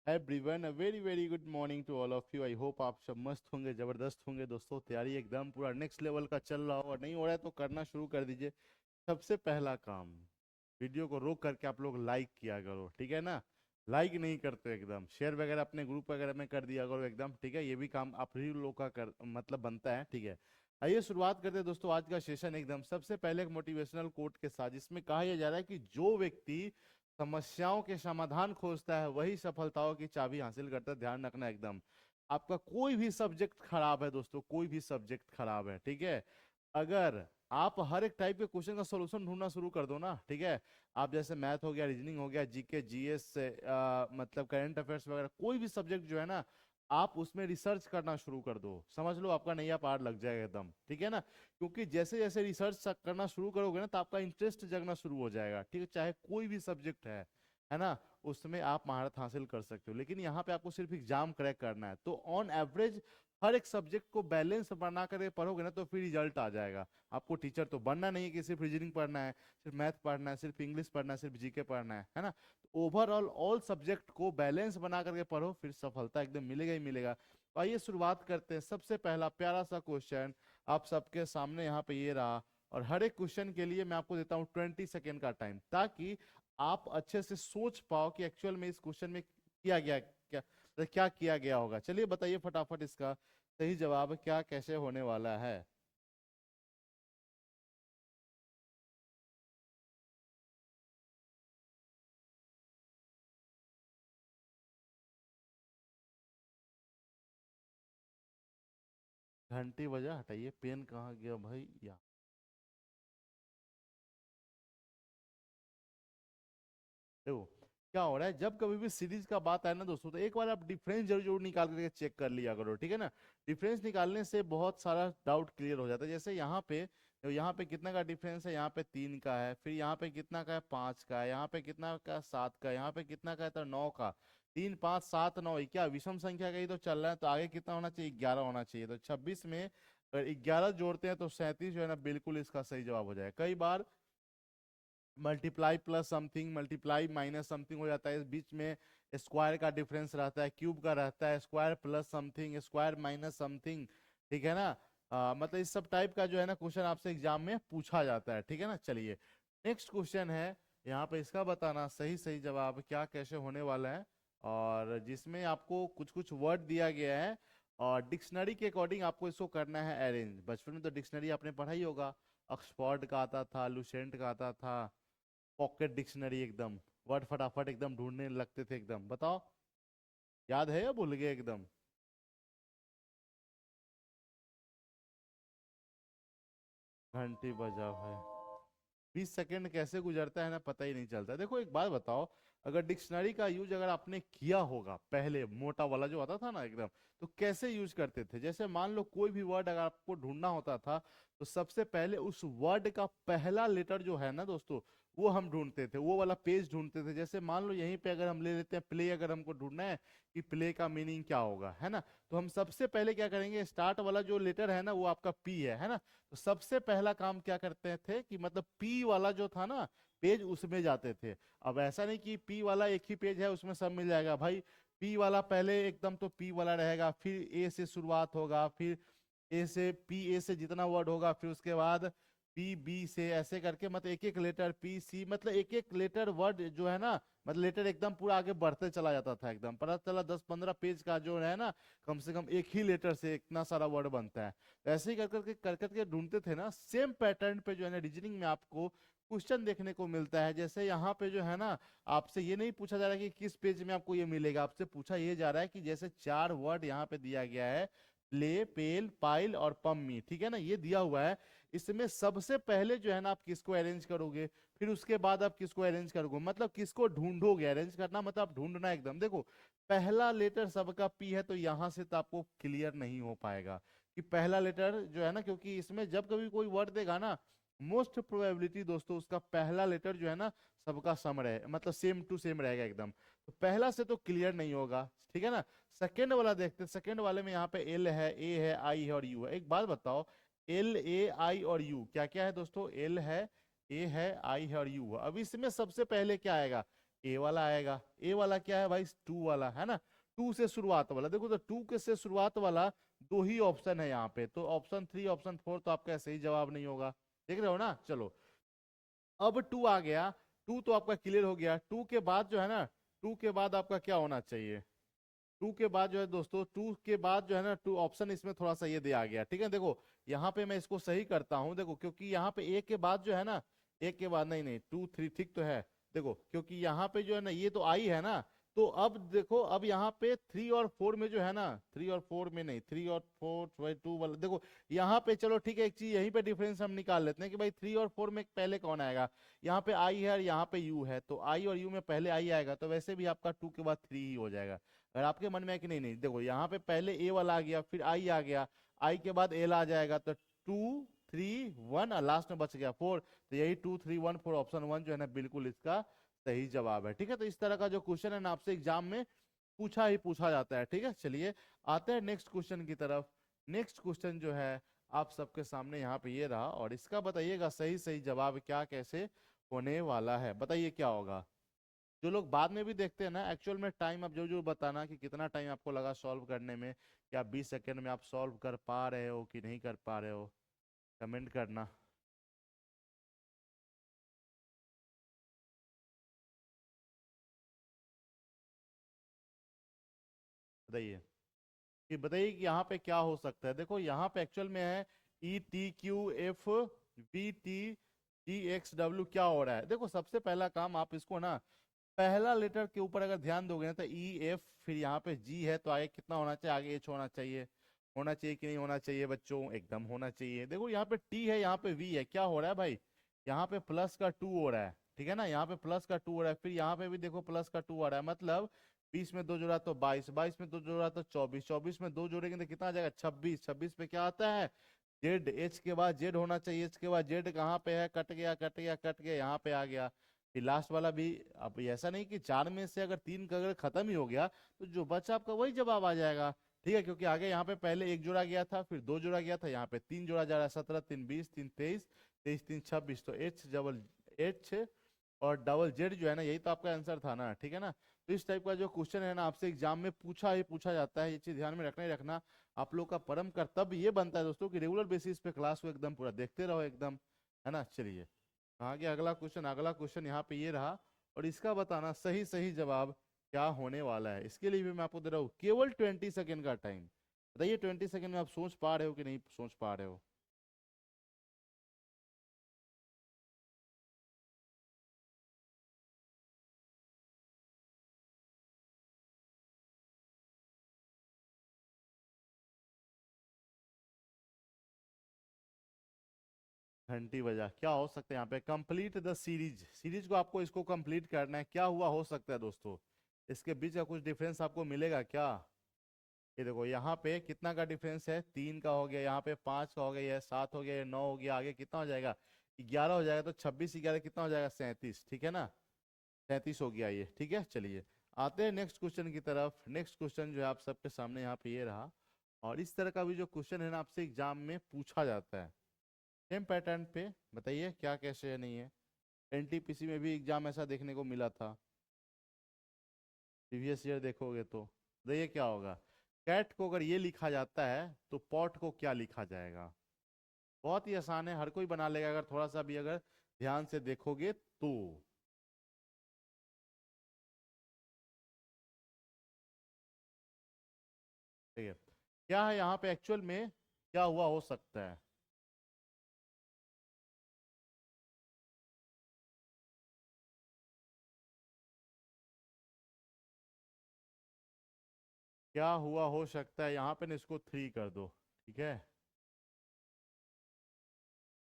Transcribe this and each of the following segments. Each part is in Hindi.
Everyone, very very good morning to all of you. I hope आप सब मस्त होंगे, जबरदस्त होंगे दोस्तों। तैयारी एकदम पूरा नेक्स्ट लेवल का चल रहा हो, और नहीं हो रहा है तो करना शुरू कर दीजिए। सबसे पहला काम, वीडियो को रोक करके आप लोग लाइक किया करो, ठीक है ना। लाइक नहीं करते एकदम, शेयर वगैरह अपने ग्रुप वगैरह में कर दिया करो एकदम, ठीक है। ये भी काम आप ही लोग का कर मतलब बनता है, ठीक है। आइए शुरुआत करते हैं दोस्तों आज का सेशन एकदम। सबसे पहले एक मोटिवेशनल कोट के साथ, जिसमें कहा यह जा रहा है कि जो व्यक्ति समस्याओं के समाधान खोजता है वही सफलताओं की चाबी हासिल करता है। ध्यान रखना एकदम। आपका कोई भी सब्जेक्ट खराब है दोस्तों, कोई भी सब्जेक्ट खराब है, ठीक है। अगर आप हर एक टाइप के क्वेश्चन का सॉल्यूशन ढूंढना शुरू कर दो ना, ठीक है। आप जैसे मैथ हो गया, रीजनिंग हो गया, जीके जीएस से मतलब करंट अफेयर्स वगैरह, कोई भी सब्जेक्ट जो है ना, आप उसमें रिसर्च करना शुरू कर दो, समझ लो आपका नैया पार लग जाएगा एकदम, ठीक है ना। क्योंकि जैसे जैसे रिसर्च करना शुरू करोगे ना, तो आपका इंटरेस्ट जगना शुरू हो जाएगा, ठीक है। चाहे कोई भी सब्जेक्ट है ना, उसमें आप महारत हासिल कर सकते हो। लेकिन यहाँ पे आपको सिर्फ एग्जाम क्रैक करना है, तो ऑन एवरेज हर एक सब्जेक्ट को बैलेंस बना कर पढ़ोगे ना, तो फिर रिजल्ट आ जाएगा। आपको टीचर तो बनना नहीं है कि सिर्फ रीजनिंग पढ़ना है, सिर्फ मैथ पढ़ना है, सिर्फ इंग्लिश पढ़ना है, सिर्फ जीके पढ़ना है ना। तो ओवरऑल ऑल सब्जेक्ट को बैलेंस बना करके पढ़ो, फिर सफलता एकदम मिलेगा ही मिलेगा। तो आइए शुरुआत करते हैं। सबसे पहला प्यारा सा क्वेश्चन आप सबके सामने यहाँ पे ये रहा, और हर एक क्वेश्चन के लिए मैं आपको देता हूँ 20 सेकेंड का टाइम, ताकि आप अच्छे से सोच पाओ कि एक्चुअल में इस क्वेश्चन में किया गया क्या, मतलब क्या किया गया होगा। चलिए बताइए फटाफट इसका सही जवाब क्या कैसे होने वाला है। घंटी बजा, हटाइए। पेन कहाँ गया भाई? या देखो क्या हो रहा है, जब कभी भी सीरीज का बात आए ना दोस्तों, तो एक बार आप डिफरेंस जरूर जरूर निकाल करके चेक कर लिया करो, ठीक है ना। डिफरेंस निकालने से बहुत सारा डाउट क्लियर हो जाता है। जैसे यहाँ पे कितना का डिफरेंस है, यहाँ पे 3 का है, फिर यहाँ पे कितना का है, 5 का है, यहाँ पे कितना का 7 का है, यहाँ पे कितना का है, तो 9 का। 3 5 7 9, क्या विषम संख्या का ही तो चल रहा है, तो आगे कितना होना चाहिए, 11 होना चाहिए। तो 26 में अगर 11 जोड़ते हैं तो 37 जो है ना, बिल्कुल इसका सही जवाब हो जाएगा। कई बार multiply plus something, multiply minus something हो जाता है, इस बीच में स्क्वायर का डिफरेंस रहता है, क्यूब का रहता है, square plus something, square minus something, ठीक है ना। मतलब इस सब टाइप का जो है ना क्वेश्चन आपसे एग्जाम में पूछा जाता है, ठीक है ना। चलिए नेक्स्ट क्वेश्चन है, यहाँ पे इसका बताना सही सही जवाब क्या कैसे होने वाला है। और जिसमें आपको कुछ कुछ वर्ड दिया गया है, और डिक्शनरी के अकॉर्डिंग आपको इसको करना है अरेंज। बचपन में तो डिक्शनरी आपने पढ़ा ही होगा, ऑक्सफोर्ड का आता था, लुसेंट का आता था, पॉकेट डिक्शनरी एकदम, वर्ड फटाफट एकदम ढूंढने लगते थे एकदम। बताओ याद है या भूल गए एकदम? घंटी बजा भाई। 20 सेकंड कैसे गुजरता है ना, पता ही नहीं चलता। देखो एक बात बताओ, अगर डिक्शनरी का यूज अगर आपने किया होगा पहले, मोटा वाला जो आता था ना एकदम, तो कैसे यूज करते थे? जैसे मान लो कोई भी वर्ड अगर आपको ढूंढना होता था, तो सबसे पहले उस वर्ड का पहला लेटर जो है ना दोस्तों, वो हम ढूंढते थे, वो वाला पेज ढूंढते थे। जैसे मान लो यहीं पे अगर हम ले लेते हैं प्ले, अगर हमको ढूंढना है कि प्ले का मीनिंग क्या होगा, है ना, तो हम सबसे पहले क्या करेंगे, स्टार्ट वाला जो लेटर है ना, वो आपका पी है ना। तो सबसे पहला काम क्या करते थे कि मतलब पी वाला जो था ना पेज, उसमें जाते थे। अब ऐसा नहीं कि पी वाला एक ही पेज है उसमें सब मिल जाएगा भाई। पी वाला पहले एकदम तो पी वाला रहेगा, फिर ए से शुरुआत होगा, फिर ए से पी ए से जितना वर्ड होगा, फिर उसके बाद पी बी से, ऐसे करके मतलब एक एक लेटर पी सी, मतलब एक एक लेटर वर्ड जो है ना, मतलब लेटर एकदम पूरा आगे बढ़ते चला जाता था एकदम। पता चला 10-15 पेज का जो है ना, कम से कम एक ही लेटर से इतना सारा वर्ड बनता है। तो ऐसे ही कर करके ढूंढते थे ना। सेम पैटर्न पे जो है ना रीजनिंग में आपको क्वेश्चन देखने को मिलता है। जैसे यहाँ पे जो है ना, आपसे ये नहीं पूछा जा रहा है कि किस पेज में आपको ये मिलेगा, आपसे पूछा ये जा रहा है कि जैसे 4 वर्ड यहाँ पे दिया गया है, प्ले, पेल, पाइल और पम्मी, ठीक है ना, ये दिया हुआ है। इसमें सबसे पहले जो है ना आप किसको अरेंज करोगे, फिर उसके बाद आप किसको अरेंज करोगे, मतलब किसको ढूंढोगे। अरेंज करना मतलब आप ढूंढना एकदम। देखो पहला लेटर सबका पी है, तो यहां से तो आपको क्लियर नहीं हो पाएगा कि पहला लेटर जो है ना, क्योंकि इसमें जब कभी कोई वर्ड देगा ना, मोस्ट प्रोबेबिलिटी दोस्तों उसका पहला लेटर जो है ना, सबका सम रहे, मतलब सेम टू सेम रहेगा एकदम। तो पहला से तो क्लियर नहीं होगा, ठीक है ना। सेकेंड वाला देखते हैं। सेकेंड वाले में यहाँ पे एल है, ए है, आई है और यू है। एक बात बताओ, एल ए आई और यू क्या क्या है दोस्तों? एल है, ए है, आई है और यू है। अब इसमें सबसे पहले क्या आएगा? ए वाला आएगा। ए वाला क्या है भाई, टू वाला है ना, टू से शुरुआत वाला। देखो तो टू के से शुरुआत वाला दो ही ऑप्शन है यहाँ पे, तो ऑप्शन थ्री ऑप्शन फोर तो आपका सही जवाब नहीं होगा। देख रहे हो ना। चलो अब टू आ गया, टू तो आपका क्लियर हो गया। टू के बाद जो है ना, टू के बाद आपका क्या होना चाहिए, टू के बाद जो है दोस्तों, टू के बाद जो है ना, टू ऑप्शन इसमें थोड़ा सा ये दे आ गया, ठीक है। देखो यहाँ पे मैं इसको सही करता हूँ, देखो क्योंकि यहाँ पे एक के बाद जो है ना, एक के बाद नहीं नहीं टू थ्री ठीक तो है। देखो क्योंकि यहाँ पे जो है ना ये तो आई है ना, तो अब देखो अब यहाँ पे थ्री और फोर में जो है ना, थ्री और फोर में नहीं, थ्री और फोर टू वाला देखो यहाँ पे। चलो ठीक है, एक चीज यहीं पे डिफरेंस हम निकाल लेते हैं कि भाई थ्री और फोर में पहले कौन आएगा। यहाँ पे आई है और यहाँ पे यू है, तो आई और यू में पहले आई आएगा, तो वैसे भी आपका टू के बाद थ्री ही हो जाएगा। अगर आपके मन में है कि नहीं नहीं, देखो यहाँ पे पहले ए वाला आ गया, फिर आई आ गया, आई के बाद एल आ जाएगा, तो टू थ्री वन और लास्ट में बच गया फोर, तो यही two three one four option one जो है ना बिल्कुल इसका सही जवाब है। ठीक है, तो इस तरह का जो क्वेश्चन है ना आपसे एग्जाम में पूछा ही पूछा जाता है। ठीक है, चलिए आते हैं नेक्स्ट क्वेश्चन की तरफ। नेक्स्ट क्वेश्चन जो है आप सबके सामने यहाँ पे ये रहा, और इसका बताइएगा सही सही जवाब क्या कैसे होने वाला है, बताइए क्या होगा। जो लोग बाद में भी देखते हैं ना, एक्चुअल में टाइम अब जो जो बताना कि कितना टाइम आपको लगा सॉल्व करने में, क्या 20 सेकंड में आप सॉल्व कर पा रहे हो कि नहीं कर पा रहे हो, कमेंट करना। बताइए कि बताइए कि यहाँ पे क्या हो सकता है। देखो यहाँ पे एक्चुअल में है ETQFBTGXW, क्या हो रहा है। देखो सबसे पहला काम आप इसको ना, पहला लेटर के ऊपर अगर ध्यान दोगे ना, तो EF, फिर यहाँ पे G है, तो आगे कितना होना चाहिए, आगे H होना चाहिए। होना चाहिए कि नहीं होना चाहिए बच्चों, एकदम होना चाहिए। देखो यहाँ पे T है, यहाँ पे V है, क्या हो रहा है भाई, यहाँ पे प्लस का टू हो रहा है, ठीक है ना, यहाँ पे प्लस का टू हो रहा है, फिर यहाँ पे भी देखो प्लस का टू आ रहा है, मतलब 20 में दो जोड़ा तो 22, 22 में दो जोड़ा तो 24, 24 में दो जोड़ेंगे तो कितना आ जाएगा 26, 26 पे क्या आता है जेड, एच के बाद जेड होना चाहिए, एच के बाद जेड कहाँ पे है, कट गया कट गया कट गया, यहाँ पे आ गया। फिर लास्ट वाला भी, अब ऐसा नहीं कि चार में से अगर तीन का अगर खत्म ही हो गया तो जो बचा आपका वही जवाब आ जाएगा। ठीक है, क्योंकि आगे यहाँ पे पहले एक जोड़ा गया था, फिर दो जोड़ा गया था, यहाँ पे तीन जोड़ा जा रहा है, 17 तीन 20, तीन 23, 23 तीन 26, तो एच डबल एच और डबल जेड जो है ना, यही तो आपका आंसर था ना। ठीक है ना, तो इस टाइप का जो क्वेश्चन है ना आपसे एग्जाम में पूछा ही पूछा जाता है, ये चीज ध्यान में रखना ही रखना। आप लोग का परम कर्तव्य ये बनता है दोस्तों कि रेगुलर बेसिस पे क्लास को एकदम पूरा देखते रहो एकदम, है ना। चलिए आगे अगला क्वेश्चन, अगला क्वेश्चन यहाँ पे ये रहा, और इसका बताना सही सही जवाब क्या होने वाला है। इसके लिए भी मैं आपको दे रहा हूँ केवल 20 सेकेंड का टाइम। बताइए 20 सेकेंड में आप सोच पा रहे हो कि नहीं सोच पा रहे हो। घंटी बजा, क्या हो सकता है यहाँ पे, कंप्लीट द सीरीज, सीरीज को आपको इसको कंप्लीट करना है, क्या हुआ हो सकता है दोस्तों, इसके बीच का कुछ डिफरेंस आपको मिलेगा क्या। ये देखो यहाँ पे कितना का डिफरेंस है, तीन का हो गया, यहाँ पे पांच का हो गया, ये सात हो गया, ये नौ हो गया, आगे कितना हो जाएगा 11 हो जाएगा, तो 26 11 कितना हो जाएगा 37, ठीक है ना, 37 हो गया ये। ठीक है, चलिए आते हैं नेक्स्ट क्वेश्चन की तरफ। नेक्स्ट क्वेश्चन जो है आप सबके सामने यहाँ पे ये रहा, और इस तरह का भी जो क्वेश्चन है ना आपसे एग्जाम में पूछा जाता है सेम पैटर्न पे, बताइए क्या कैसे है नहीं है। एनटीपीसी में भी एग्जाम ऐसा देखने को मिला था, प्रीवियस ईयर देखोगे तो बताइए क्या होगा। कैट को अगर ये लिखा जाता है तो पॉट को क्या लिखा जाएगा। बहुत ही आसान है, हर कोई बना लेगा अगर थोड़ा सा भी अगर ध्यान से देखोगे तो। ठीक है, क्या है यहाँ पे एक्चुअल में क्या हुआ हो सकता है। क्या हुआ हो सकता है यहाँ पे ना, इसको थ्री कर दो, ठीक है,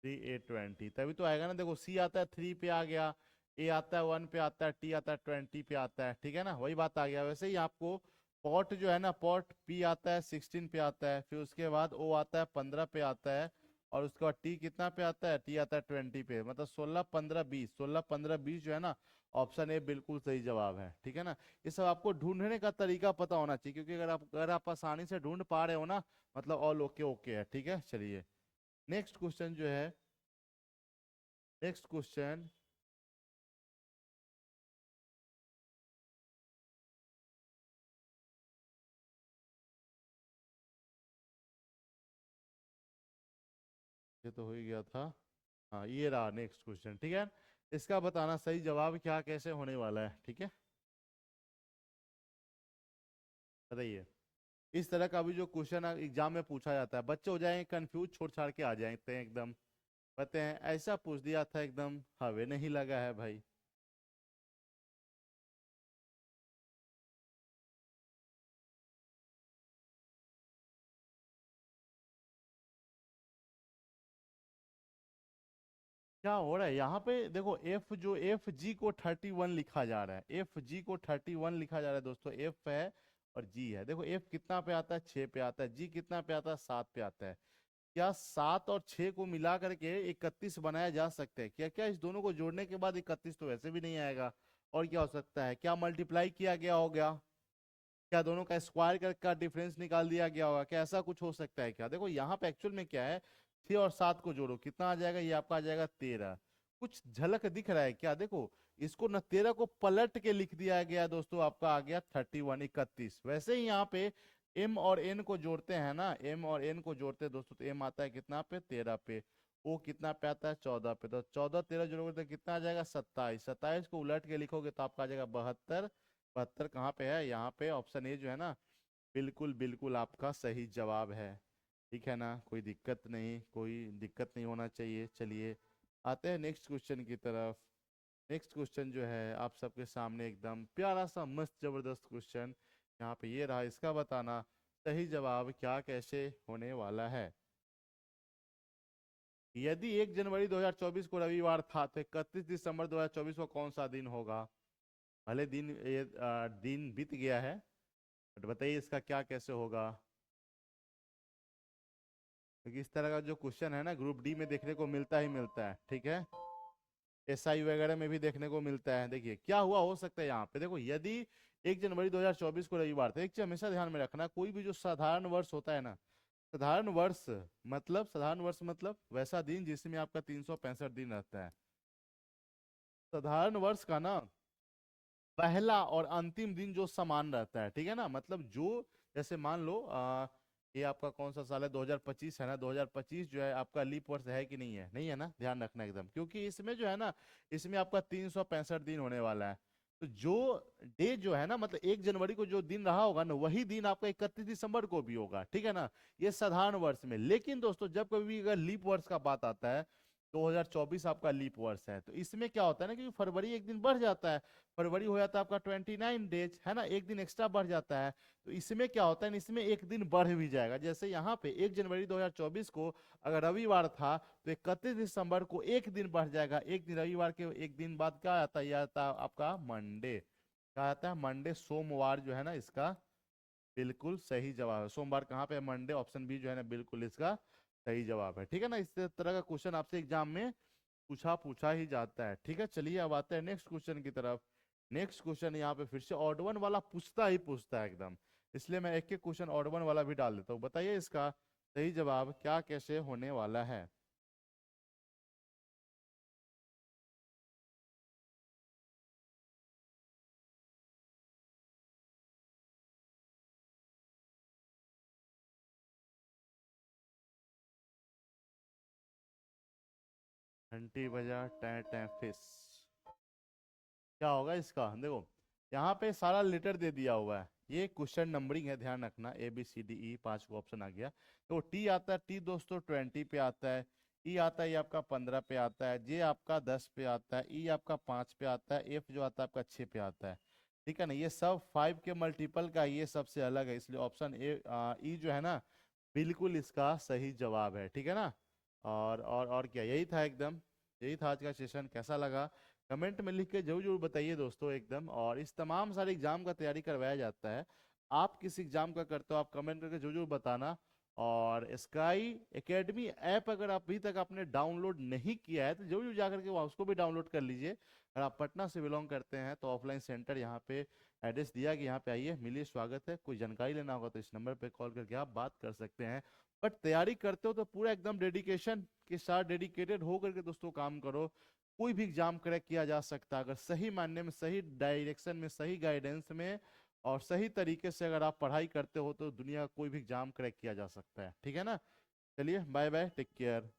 3820 तभी तो आएगा ना। देखो सी आता है थ्री पे आ गया, ए आता है वन पे आता है, टी आता है 20 पे आता है, ठीक है ना, वही बात आ गया। वैसे ही आपको पॉट जो है ना, पॉट पी आता है 16 पे आता है, फिर उसके बाद ओ आता है 15 पे आता है, और उसके बाद टी कितना पे आता है, टी आता है 20 पे, मतलब 16 15 20, 16 15 20 जो है ना, ऑप्शन ए बिल्कुल सही जवाब है। ठीक है ना, ये सब आपको ढूंढने का तरीका पता होना चाहिए, क्योंकि अगर आप आसानी से ढूंढ पा रहे हो ना, मतलब ऑल ओके ओके है। ठीक है, चलिए नेक्स्ट क्वेश्चन जो है, नेक्स्ट क्वेश्चन ये तो हो ही गया था। हाँ ये रहा नेक्स्ट क्वेश्चन, ठीक है। इसका बताना सही जवाब क्या कैसे होने वाला है, ठीक है। बताइए। इस तरह का भी जो क्वेश्चन एग्जाम में पूछा जाता है, बच्चे हो जाएंगे कंफ्यूज, छोड़ छाड़ के आ जाते हैं एकदम। कहते हैं ऐसा पूछ दिया था एकदम हवे नहीं लगा है भाई। क्या हो रहा है यहाँ पे, देखो एफ जो एफ जी को 31 लिखा जा रहा है, एफ जी को 31 लिखा जा रहा है दोस्तों, एफ है और जी है। देखो एफ कितना पे आता है, 6 पे आता है, जी कितना पे आता है, 7 पे आता है। क्या 7 और 6 को मिला करके 31 बनाया जा सकता है क्या? क्या इस दोनों को जोड़ने के बाद 31 तो वैसे भी नहीं आएगा। और क्या हो सकता है, क्या मल्टीप्लाई किया गया हो गया, क्या दोनों का स्क्वायर कर का डिफरेंस निकाल दिया गया होगा, क्या ऐसा कुछ हो सकता है क्या? देखो यहाँ पे एक्चुअल में क्या है, 6 और 7 को जोड़ो कितना आ जाएगा, ये आपका आ जाएगा 13। कुछ झलक दिख रहा है क्या? देखो इसको न 13 को पलट के लिख दिया गया दोस्तों, आपका आ गया 31 31। वैसे ही यहाँ पे एम और एन को जोड़ते हैं ना, एम और एन को जोड़ते हैं दोस्तों, तो एम आता है कितना पे, 13 पे। ओ कितना पे आता है, 14 पे। तो 14 13 जोड़ोगे तो कितना आ जाएगा, 27। 27 को उलट के लिखोगे तो आपका आ जाएगा 72। 72 कहाँ पे है, यहाँ पे ऑप्शन ए जो है ना, बिल्कुल बिल्कुल आपका सही जवाब है। ठीक है ना, कोई दिक्कत नहीं, कोई दिक्कत नहीं होना चाहिए। चलिए आते हैं नेक्स्ट क्वेश्चन की तरफ। नेक्स्ट क्वेश्चन जो है आप सबके सामने एकदम प्यारा सा मस्त जबरदस्त क्वेश्चन यहाँ पे ये रहा। इसका बताना सही जवाब क्या कैसे होने वाला है। यदि 1 जनवरी 2024 को रविवार था तो 31 दिसंबर 2024 को कौन सा दिन होगा? भले दिन दिन बीत गया है, बट बताइए इसका क्या कैसे होगा। क्योंकि इस तरह का जो क्वेश्चन है ना ग्रुप डी में देखने को मिलता ही मिलता है, ठीक है। एसआई वगैरह में भी देखने को मिलता है। देखिए क्या हुआ हो सकता है यहाँ पे, देखो यदि 1 जनवरी 2024 को रविवार था, एक चीज हमेशा ध्यान में रखना, कोई भी जो साधारण वर्ष होता है ना, साधारण वर्ष मतलब वैसा दिन जिसमें आपका 365 दिन रहता है। साधारण वर्ष का ना पहला और अंतिम दिन जो समान रहता है, ठीक है ना, मतलब जो जैसे मान लो ये आपका कौन सा साल है, 2025 है ना, 2025 जो है आपका लीप वर्ष है कि नहीं है, नहीं है ना, ध्यान रखना एकदम, क्योंकि इसमें जो है ना, इसमें आपका 365 दिन होने वाला है। तो जो डे जो है ना, मतलब 1 जनवरी को जो दिन रहा होगा ना, वही दिन आपका 31 दिसंबर को भी होगा, ठीक है ना। ये साधारण वर्ष में। लेकिन दोस्तों जब कभी भी अगर लीप वर्ष का बात आता है, 2024 आपका लीप वर्ष है, तो इसमें क्या होता है ना कि फरवरी एक दिन बढ़ जाता है। फरवरी हो जाता है आपका 29 डेज, है ना, एक दिन एक्स्ट्रा बढ़ जाता है। तो इसमें क्या होता है, इसमें एक दिन बढ़ भी जाएगा। जैसे यहाँ पे 1 जनवरी 2024 को अगर रविवार था तो 31 दिसंबर को एक दिन बढ़ जाएगा, एक दिन रविवार के एक दिन बाद क्या आता है, यह आता है आपका मंडे। क्या आता है, मंडे, सोमवार जो है ना इसका बिल्कुल सही जवाब है। सोमवार कहाँ पे है, मंडे, ऑप्शन बी जो है ना बिल्कुल इसका सही जवाब है, ठीक है ना। इस तरह का क्वेश्चन आपसे एग्जाम में पूछा पूछा ही जाता है, ठीक है। चलिए अब आते हैं नेक्स्ट क्वेश्चन की तरफ। नेक्स्ट क्वेश्चन यहाँ पे फिर से ऑड वन वाला पूछता ही पूछता है एकदम, इसलिए मैं एक एक क्वेश्चन ऑड वन वाला भी डाल देता हूँ। बताइए इसका सही जवाब क्या कैसे होने वाला है। घंटी बजा टै टै फिस, क्या होगा इसका? देखो यहाँ पे सारा लेटर दे दिया हुआ है, ये क्वेश्चन नंबरिंग है, ध्यान रखना, ABCDE 5 को ऑप्शन आ गया। तो टी आता है, टी दोस्तों 20 पे आता है, ई आता है ये आपका 15 पे आता है, जे आपका 10 पे आता है, ई आपका 5 पे आता है, एफ जो आता है आपका 6 पे आता है, ठीक है ना। ये सब 5 के मल्टीपल का ये सबसे अलग है, इसलिए ऑप्शन ए ई जो है ना बिल्कुल इसका सही जवाब है, ठीक है ना। और क्या, यही था एकदम, यही था आज का सेशन। कैसा लगा कमेंट में लिख के जरूर जरूर बताइए दोस्तों एकदम। और इस तमाम सारे एग्जाम का तैयारी करवाया जाता है, आप किस एग्जाम का करते हो आप कमेंट करके जरूर जरूर बताना। और स्काई एकेडमी ऐप अगर आप अभी तक आपने डाउनलोड नहीं किया है तो जरूर जरूर जाकर के वहाँ उसको भी डाउनलोड कर लीजिए। अगर आप पटना से बिलोंग करते हैं तो ऑफलाइन सेंटर यहाँ पे एड्रेस दिया कि यहाँ पे आइए, मिलिए, स्वागत है। कोई जानकारी लेना होगा तो इस नंबर पे कॉल करके आप बात कर सकते हैं। बट तैयारी करते हो तो पूरा एकदम डेडिकेशन के साथ, डेडिकेटेड होकर के दोस्तों काम करो। कोई भी एग्जाम क्रैक किया जा सकता है अगर सही मायने में, सही डायरेक्शन में, सही गाइडेंस में और सही तरीके से अगर आप पढ़ाई करते हो तो दुनिया का कोई भी एग्जाम क्रैक किया जा सकता है, ठीक है ना। चलिए बाय बाय, टेक केयर।